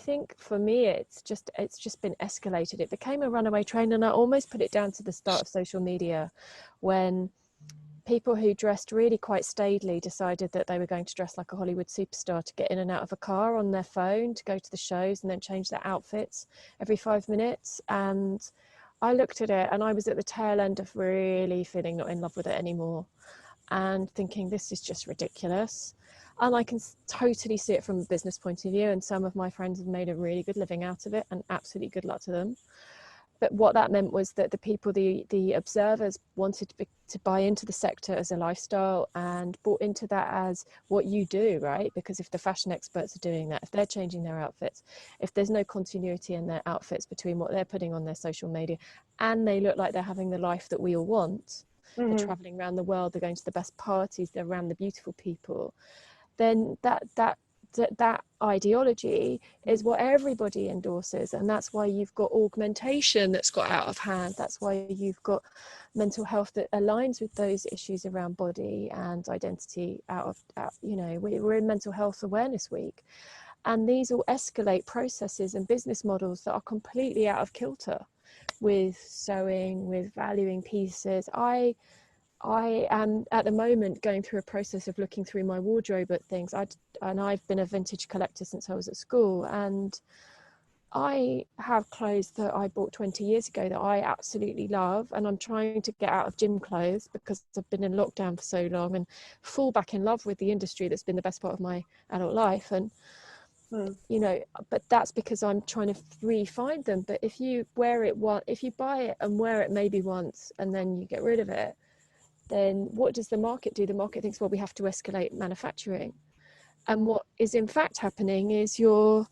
think for me, it's just been escalated. It became a runaway train, and I almost put it down to the start of social media, when people who dressed really quite staidly decided that they were going to dress like a Hollywood superstar to get in and out of a car on their phone, to go to the shows, and then change their outfits every 5 minutes. And I looked at it, and I was at the tail end of really feeling not in love with it anymore, and thinking this is just ridiculous. And I can totally see it from a business point of view, and some of my friends have made a really good living out of it, and absolutely good luck to them. But what that meant was that the people, the observers, wanted to buy into the sector as a lifestyle, and bought into that as what you do, right? Because if the fashion experts are doing that, if they're changing their outfits, if there's no continuity in their outfits between what they're putting on their social media, and they look like they're having the life that we all want, they're traveling around the world, they're going to the best parties, they're around the beautiful people, then that ideology is what everybody endorses. And that's why you've got augmentation that's got out of hand. That's why you've got mental health that aligns with those issues around body and identity we're in Mental Health Awareness Week, and these all escalate processes and business models that are completely out of kilter with sewing, with valuing pieces. I am at the moment going through a process of looking through my wardrobe at things. I've been a vintage collector since I was at school, and I have clothes that I bought 20 years ago that I absolutely love, and I'm trying to get out of gym clothes because I've been in lockdown for so long, and fall back in love with the industry that's been the best part of my adult life. And but that's because I'm trying to re-find them. But if you if you buy it and wear it maybe once and then you get rid of it, then what does the market do? The market thinks, well, we have to escalate manufacturing. And what is in fact happening is you're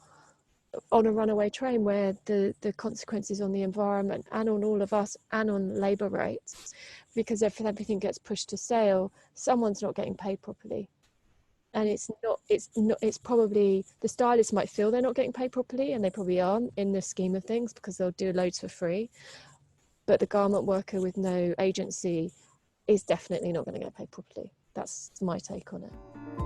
on a runaway train where the consequences on the environment and on all of us and on labour rates, because if everything gets pushed to sale, someone's not getting paid properly. And it's probably, the stylists might feel they're not getting paid properly, and they probably aren't in the scheme of things, because they'll do loads for free. But the garment worker with no agency is definitely not going to get paid properly. That's my take on it.